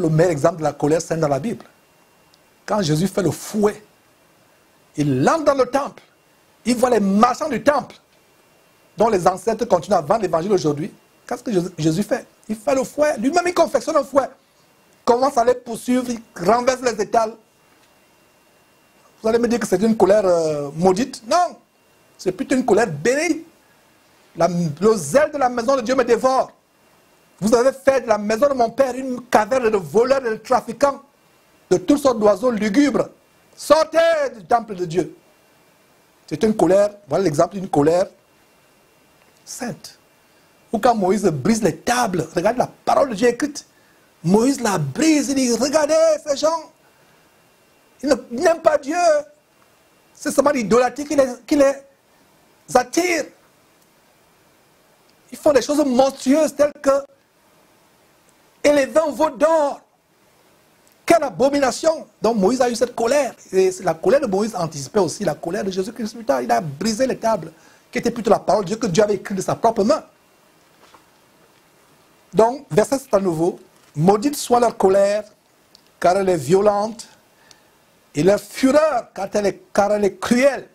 le meilleur exemple de la colère sainte dans la Bible. Quand Jésus fait le fouet, il entre dans le temple, il voit les marchands du temple, dont les ancêtres continuent à vendre l'évangile aujourd'hui. Qu'est-ce que Jésus fait? Il fait le fouet, lui-même il confectionne un fouet, commence à les poursuivre, il renverse les étals. Vous allez me dire que c'est une colère maudite? Non, c'est plutôt une colère bénie. Le zèle de la maison de Dieu me dévore. Vous avez fait de la maison de mon père une caverne de voleurs et de trafiquants, de toutes sortes d'oiseaux lugubres. Sortez du temple de Dieu. C'est une colère, voilà l'exemple d'une colère sainte. Ou quand Moïse brise les tables, regarde la parole de Dieu écrite. Moïse la brise, il dit, regardez ces gens, ils n'aiment pas Dieu. C'est seulement l'idolâtrie qui les attire. Ils font des choses monstrueuses telles que élever un veau d'or. Quelle abomination! Donc Moïse a eu cette colère. Et la colère de Moïse anticipait aussi la colère de Jésus-Christ plus tard. Il a brisé les tables, qui étaient plutôt la parole de Dieu que Dieu avait écrite de sa propre main. Donc, verset 7 à nouveau. Maudite soit leur colère, car elle est violente, et leur fureur, car elle est cruelle.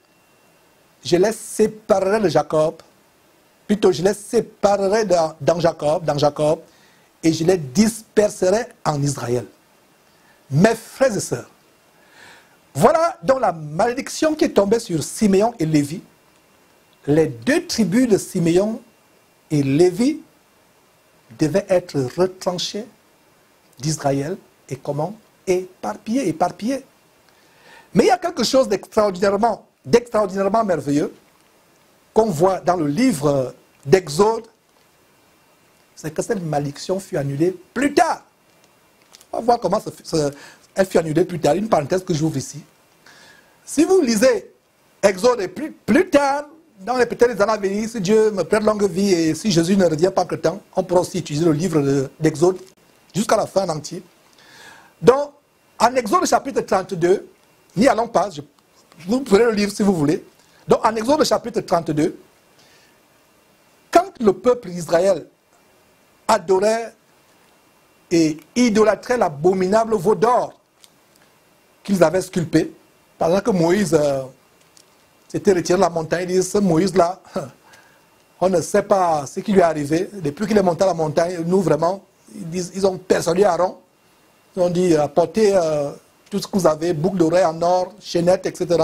Je les séparerai de Jacob. Plutôt, je les séparerai dans Jacob, et je les disperserai en Israël. Mes frères et sœurs, voilà donc la malédiction qui est tombée sur Siméon et Lévi. Les deux tribus de Siméon et Lévi devaient être retranchées d'Israël et comment? Éparpillées. Mais il y a quelque chose d'extraordinairement merveilleux qu'on voit dans le livre d'Exode, c'est que cette malédiction fut annulée plus tard. On va voir comment elle fut annulée plus tard. Une parenthèse que j'ouvre ici. Si vous lisez Exode et plus tard, dans peut-être les années à venir, si Dieu me prête longue vie et si Jésus ne revient pas que temps, on pourra aussi utiliser le livre d'Exode jusqu'à la fin en entier. Donc, en Exode chapitre 32, n'y allons pas, vous pouvez le lire si vous voulez. Donc, en Exode chapitre 32, quand le peuple d'Israël adorait et idolâtrait l'abominable veau d'or qu'ils avaient sculpté, pendant que Moïse s'était retiré de la montagne, il dit, ce Moïse-là, on ne sait pas ce qui lui est arrivé. Depuis qu'il est monté à la montagne, nous vraiment, ils ont persuadé Aaron, ils ont dit, apportez tout ce que vous avez, boucles d'oreilles en or, chaînettes, etc.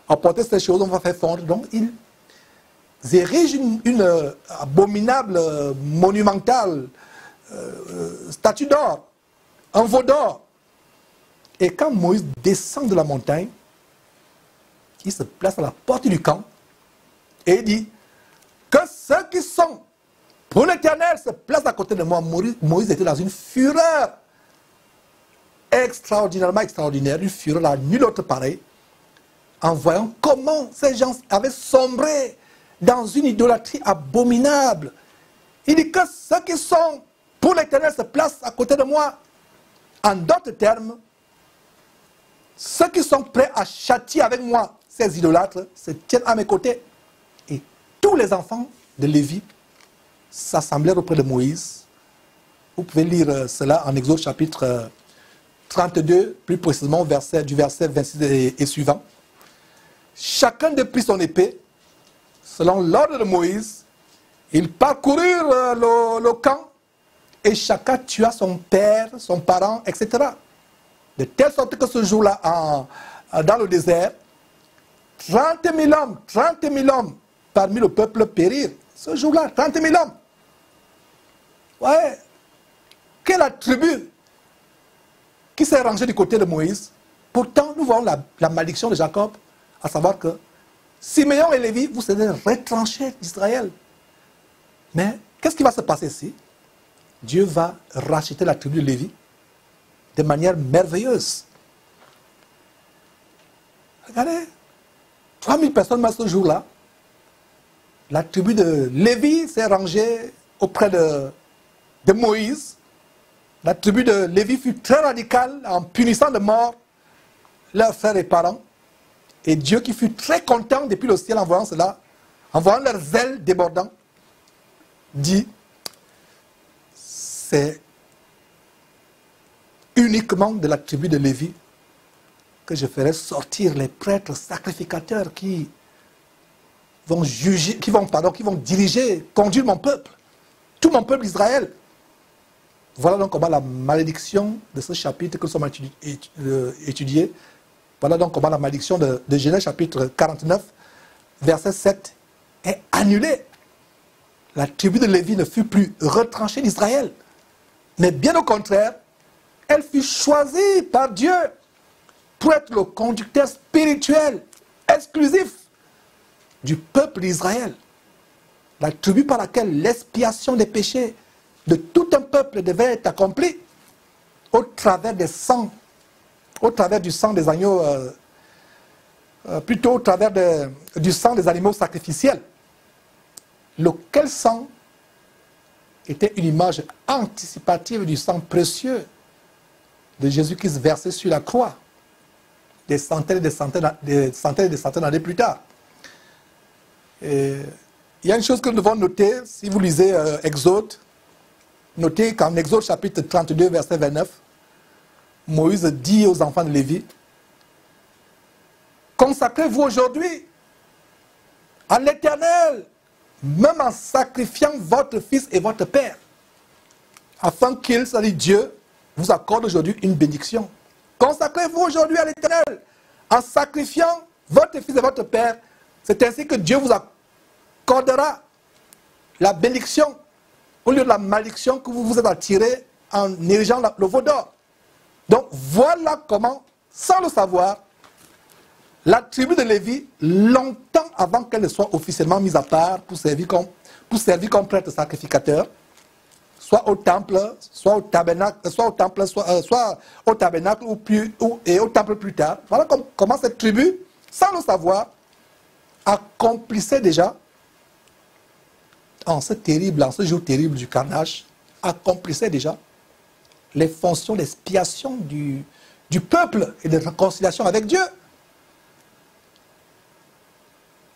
Apportez ces choses, on va faire fondre. Donc, ils érigent une abominable, monumentale statue d'or, un veau d'or. Et quand Moïse descend de la montagne, il se place à la porte du camp et il dit que ceux qui sont pour l'Éternel se placent à côté de moi. Moïse était dans une fureur extraordinairement extraordinaire, une fureur à nul autre pareil, en voyant comment ces gens avaient sombré dans une idolâtrie abominable. Il dit que ceux qui sont pour l'Éternel se placent à côté de moi. En d'autres termes, ceux qui sont prêts à châtier avec moi ces idolâtres se tiennent à mes côtés. Et tous les enfants de Lévi s'assemblèrent auprès de Moïse. Vous pouvez lire cela en Exode chapitre 32, plus précisément du verset 26 et suivant. Chacun prit son épée, selon l'ordre de Moïse. Ils parcoururent le camp et chacun tua son père, son parent, etc. De telle sorte que ce jour-là, dans le désert, 30 000 hommes parmi le peuple périrent. Ce jour-là, 30 000 hommes. Ouais. Quelle attribut qui s'est rangé du côté de Moïse. Pourtant, nous voyons la malédiction de Jacob, à savoir que Siméon et Lévi, vous serez retranchés d'Israël. Mais qu'est-ce qui va se passer ici? Dieu va racheter la tribu de Lévi de manière merveilleuse. Regardez, 3000 personnes à ce jour-là. La tribu de Lévi s'est rangée auprès de Moïse. La tribu de Lévi fut très radicale en punissant de mort leurs frères et parents. Et Dieu qui fut très content depuis le ciel en voyant cela, en voyant leur zèle débordant, dit, c'est uniquement de la tribu de Lévi que je ferai sortir les prêtres sacrificateurs qui vont juger, qui vont diriger, conduire mon peuple, tout mon peuple Israël. Voilà donc comment la malédiction de ce chapitre que nous sommes étudiés, voilà donc comment la malédiction de Genèse chapitre 49, verset 7, est annulée. La tribu de Lévi ne fut plus retranchée d'Israël, mais bien au contraire, elle fut choisie par Dieu pour être le conducteur spirituel exclusif du peuple d'Israël. La tribu par laquelle l'expiation des péchés de tout un peuple devait être accomplie au travers des sangs, au travers du sang des agneaux, plutôt au travers du sang des animaux sacrificiels. Lequel sang était une image anticipative du sang précieux de Jésus-Christ versé sur la croix, des centaines et des centaines d'années plus tard. Et il y a une chose que nous devons noter, si vous lisez Exode, notez qu'en Exode chapitre 32, verset 29, Moïse dit aux enfants de Lévi, « Consacrez-vous aujourd'hui à l'Éternel, même en sacrifiant votre fils et votre père, afin qu'il, c'est-à-dire Dieu, vous accorde aujourd'hui une bénédiction. Consacrez-vous aujourd'hui à l'Éternel, en sacrifiant votre fils et votre père. C'est ainsi que Dieu vous accordera la bénédiction au lieu de la malédiction que vous vous êtes attiré en érigeant le veau d'or. » Donc voilà comment, sans le savoir, la tribu de Lévi, longtemps avant qu'elle ne soit officiellement mise à part pour servir comme prêtre sacrificateur, soit au temple, soit au tabernacle, et au temple plus tard. Voilà comment cette tribu, sans le savoir, accomplissait déjà, en ce jour terrible du carnage, accomplissait déjà les fonctions d'expiation du peuple et de réconciliation avec Dieu.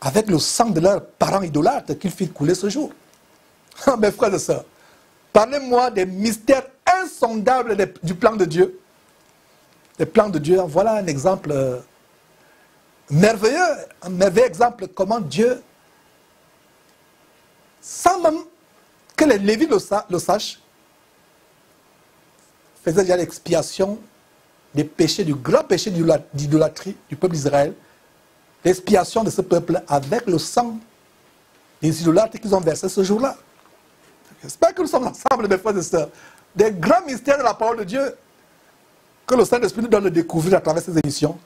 Avec le sang de leurs parents idolâtres qu'ils firent couler ce jour. Mes frères et sœurs, parlez-moi des mystères insondables du plan de Dieu. Les plans de Dieu, voilà un exemple merveilleux, un merveilleux exemple comment Dieu, sans même que les Lévites le sachent, faisait déjà l'expiation des péchés, du grand péché d'idolâtrie du peuple d'Israël, l'expiation de ce peuple avec le sang des idolâtres qu'ils ont versé ce jour-là. J'espère que nous sommes ensemble, mes frères et sœurs. Des grands mystères de la parole de Dieu que le Saint-Esprit nous donne de découvrir à travers ces émissions.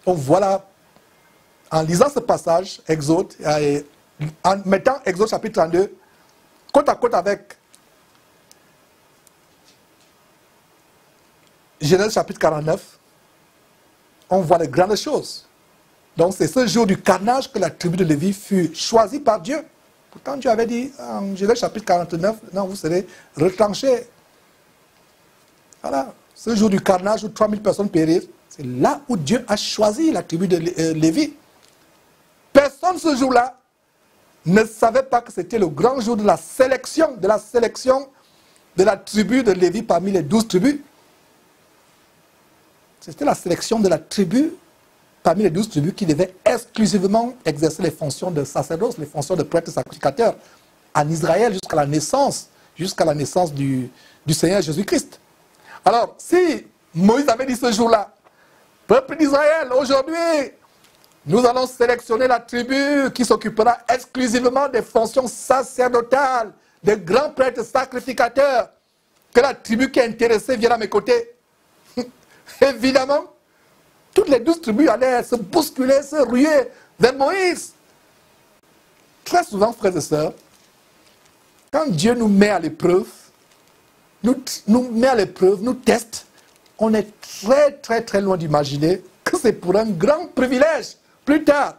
Donc voilà, en lisant ce passage, Exode, en mettant Exode chapitre 32, côte à côte avec Genèse chapitre 49, on voit les grandes choses. Donc c'est ce jour du carnage que la tribu de Lévi fut choisie par Dieu. Pourtant Dieu avait dit en Genèse chapitre 49, non, vous serez retranchés. Voilà, ce jour du carnage où 3000 personnes périrent, c'est là où Dieu a choisi la tribu de Lévi. Personne ce jour-là ne savait pas que c'était le grand jour de la sélection de la tribu de Lévi parmi les 12 tribus. C'était la sélection de la tribu, parmi les 12 tribus, qui devait exclusivement exercer les fonctions de sacerdoce, les fonctions de prêtre sacrificateur en Israël jusqu'à la naissance du Seigneur Jésus-Christ. Alors, si Moïse avait dit ce jour-là, peuple d'Israël, aujourd'hui, nous allons sélectionner la tribu qui s'occupera exclusivement des fonctions sacerdotales, des grands prêtres sacrificateurs, que la tribu qui est intéressée vienne à mes côtés. Évidemment, toutes les 12 tribus allaient se bousculer, se ruer vers Moïse. Très souvent, frères et sœurs, quand Dieu nous met à l'épreuve, nous teste, on est très très très loin d'imaginer que c'est pour un grand privilège plus tard,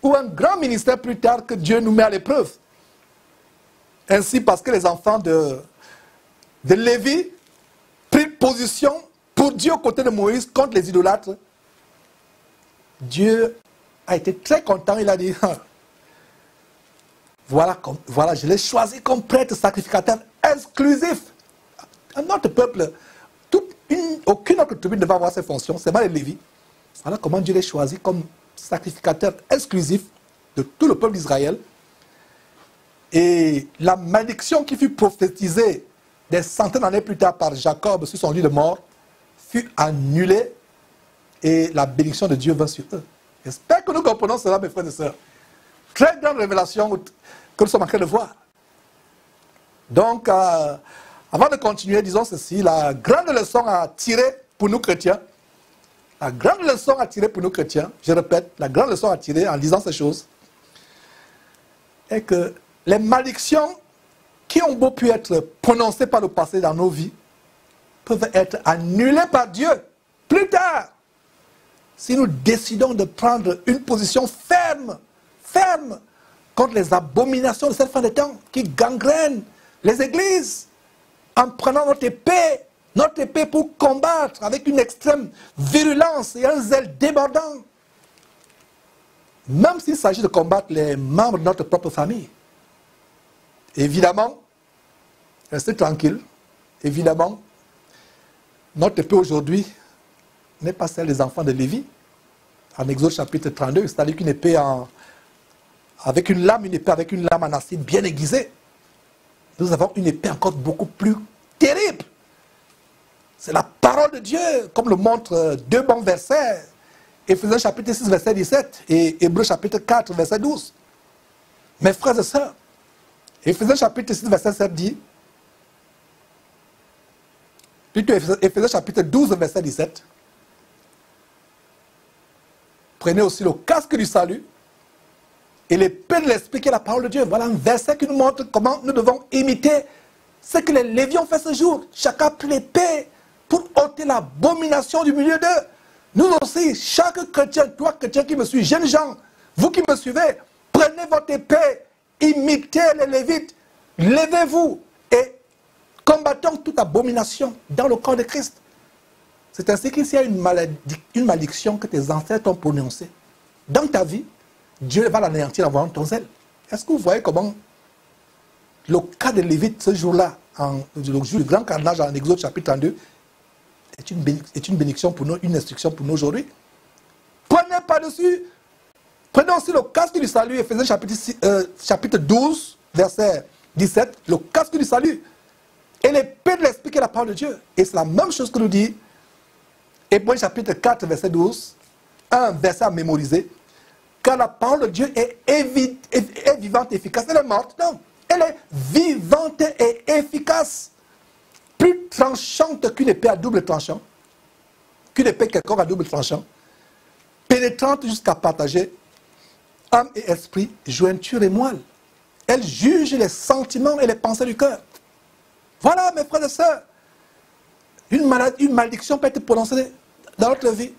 ou un grand ministère plus tard que Dieu nous met à l'épreuve. Ainsi, parce que les enfants de Lévi prirent position pour Dieu aux côtés de Moïse contre les idolâtres, Dieu a été très content, il a dit, voilà, je l'ai choisi comme prêtre sacrificateur exclusif. Notre peuple, aucune autre tribu ne devait avoir ces fonctions, c'est pas les Lévites. Voilà comment Dieu les choisit comme sacrificateurs exclusifs de tout le peuple d'Israël. Et la malédiction qui fut prophétisée des centaines d'années plus tard par Jacob sur son lit de mort fut annulée et la bénédiction de Dieu vint sur eux. J'espère que nous comprenons cela, mes frères et sœurs. Très grande révélation que nous sommes en train de voir. Donc, avant de continuer, disons ceci, la grande leçon à tirer pour nous chrétiens, la grande leçon à tirer pour nous chrétiens, je répète, la grande leçon à tirer en lisant ces choses, est que les malédictions qui ont beau pu être prononcées par le passé dans nos vies peuvent être annulées par Dieu plus tard si nous décidons de prendre une position ferme contre les abominations de cette fin des temps qui gangrènent les églises en prenant notre épée pour combattre avec une extrême virulence et un zèle débordant. Même s'il s'agit de combattre les membres de notre propre famille. Évidemment, restez tranquille. Évidemment, notre épée aujourd'hui n'est pas celle des enfants de Lévi. En Exode chapitre 32, c'est-à-dire qu'une épée avec une lame en acide bien aiguisée. Nous avons une épée encore beaucoup plus terrible. C'est la parole de Dieu, comme le montrent deux bons versets. Éphésiens chapitre 6, verset 17 et Hébreux chapitre 4, verset 12. Mes frères et sœurs, Éphésiens chapitre 6, verset 7 dit, plutôt Éphésiens chapitre 12, verset 17, prenez aussi le casque du salut et l'épée de l'esprit qui est la parole de Dieu. Voilà un verset qui nous montre comment nous devons imiter ce que les Lévites ont fait ce jour. Chacun a pris l'épée pour ôter l'abomination du milieu d'eux. Nous aussi, chaque chrétien, toi chrétien qui me suis, jeunes gens, vous qui me suivez, prenez votre épée, imitez les Lévites, levez-vous et combattons toute abomination dans le corps de Christ. C'est ainsi qu'il y a une malédiction que tes ancêtres ont prononcée. Dans ta vie, Dieu va l'anéantir en voyant ton zèle. Est-ce que vous voyez comment le cas de Lévite ce jour-là, le jour du grand carnage en Exode chapitre 32, est une bénédiction pour nous, une instruction pour nous aujourd'hui. Prenez par-dessus, prenez aussi le casque du salut, Éphésiens chapitre 12, verset 17, le casque du salut, et l'épée de l'esprit qui est la parole de Dieu. Et c'est la même chose que nous dit Hébreux chapitre 4, verset 12, un verset à mémoriser, car la parole de Dieu est vivante et efficace. Elle est morte, non, elle est vivante et efficace. Plus tranchante qu'une épée à double tranchant, qu'une épée quelconque à double tranchant, pénétrante jusqu'à partager âme et esprit, jointure et moelle. Elle juge les sentiments et les pensées du cœur. Voilà, mes frères et sœurs, une malédiction peut être prononcée dans notre vie.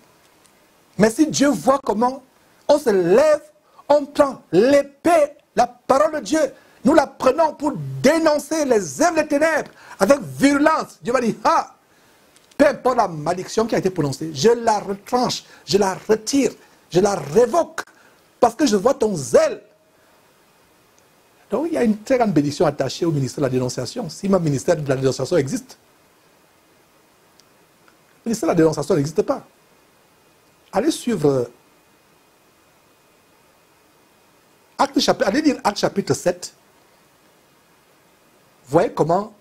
Mais si Dieu voit comment on se lève, on prend l'épée, la parole de Dieu, nous la prenons pour dénoncer les œuvres des ténèbres avec virulence. Dieu va dire, ah, peu importe la malédiction qui a été prononcée, je la retranche, je la retire, je la révoque, parce que je vois ton zèle. Donc il y a une très grande bénédiction attachée au ministère de la dénonciation, si mon ministère de la dénonciation existe. Le ministère de la dénonciation n'existe pas. Allez suivre allez lire Actes chapitre 7. Voyez comment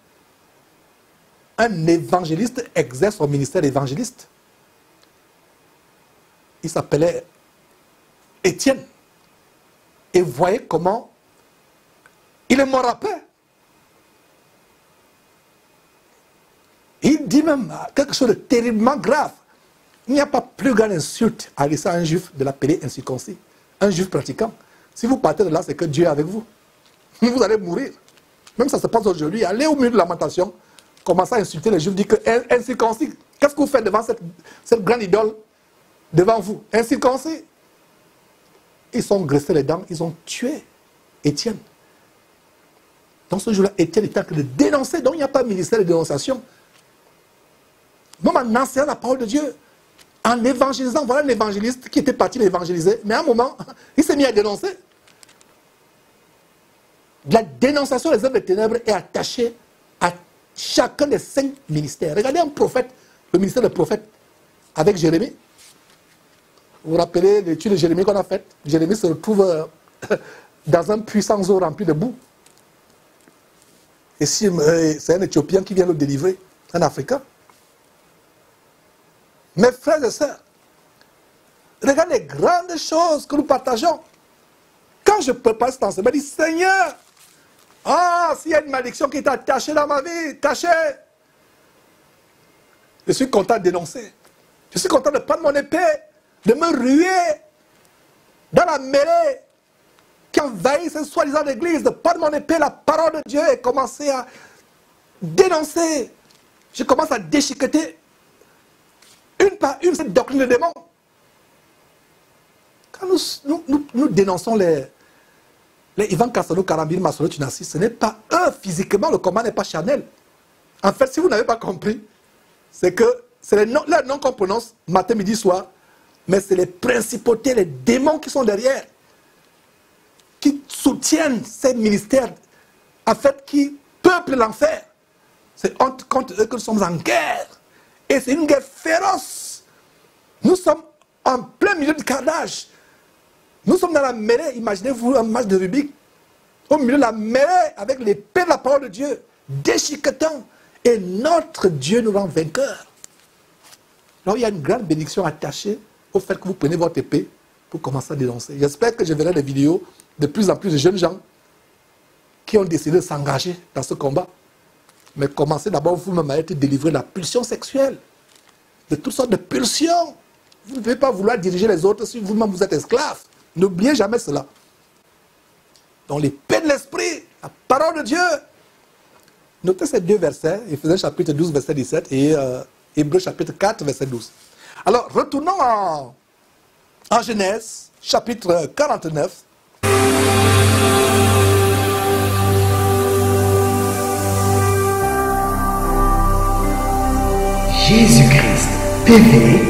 un évangéliste exerce son ministère d'évangéliste. Il s'appelait Étienne. Et voyez comment il est mort à paix. Il dit même quelque chose de terriblement grave. Il n'y a pas plus grande insulte à laisser à un juif de l'appeler incirconcis. Un juif pratiquant. Si vous partez de là, c'est que Dieu est avec vous. Vous allez mourir. Même ça se passe aujourd'hui. Allez au milieu de lamentation, commencez à insulter les juifs, dites que incirconcis, qu'est-ce que vous faites devant cette grande idole devant vous? Incirconcis. Ils sont graissés les dents, ils ont tué Étienne. Dans ce jour-là, Étienne était en train de dénoncer, donc il n'y a pas de ministère de dénonciation. Même en enseignant la parole de Dieu, en évangélisant, voilà un évangéliste qui était parti l'évangéliser, mais à un moment, il s'est mis à dénoncer. La dénonciation des œuvres des ténèbres est attachée à chacun des 5 ministères. Regardez un prophète, le ministère de prophète, avec Jérémie. Vous vous rappelez l'étude de Jérémie qu'on a faite? Jérémie se retrouve dans un puits sans eau rempli de boue. Et si c'est un Éthiopien qui vient le délivrer, un Africain. Mes frères et sœurs, regardez les grandes choses que nous partageons. Quand je prépare cet enseignement, je dis, Seigneur, s'il y a une malédiction qui est attachée dans ma vie, cachée, je suis content de dénoncer. Je suis content de prendre mon épée, de me ruer dans la mêlée qui envahit cette soi-disant église, de prendre mon épée, la parole de Dieu, et commencer à dénoncer. Je commence à déchiqueter une par une cette doctrine de démons. Quand nous dénonçons les Ivan Kassano, Karambir, Masolo, Tunassi, ce n'est pas eux physiquement, le combat n'est pas charnel. En fait, si vous n'avez pas compris, c'est que c'est leur nom qu'on prononce matin, midi, soir, mais c'est les principautés, les démons qui sont derrière, qui soutiennent ces ministères, en fait, qui peuplent l'enfer. C'est contre eux que nous sommes en guerre. Et c'est une guerre féroce. Nous sommes en plein milieu du carnage. Nous sommes dans la mêlée, imaginez-vous un match de rugby, au milieu de la mêlée, avec l'épée de la parole de Dieu, déchiquetant. Et notre Dieu nous rend vainqueurs. Alors il y a une grande bénédiction attachée au fait que vous prenez votre épée pour commencer à dénoncer. J'espère que je verrai des vidéos de plus en plus de jeunes gens qui ont décidé de s'engager dans ce combat. Mais commencez d'abord vous-même à être délivré de la pulsion sexuelle, de toutes sortes de pulsions. Vous ne pouvez pas vouloir diriger les autres si vous-même vous êtes esclave. N'oubliez jamais cela. Donc l'épée de l'esprit, la parole de Dieu. Notez ces 2 versets, Éphésiens chapitre 12, verset 17 et Hébreux chapitre 4, verset 12. Alors retournons en Genèse, chapitre 49. Jésus-Christ TV,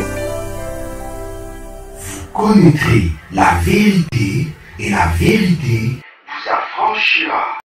vous connaîtrez la vérité et la vérité vous affranchira.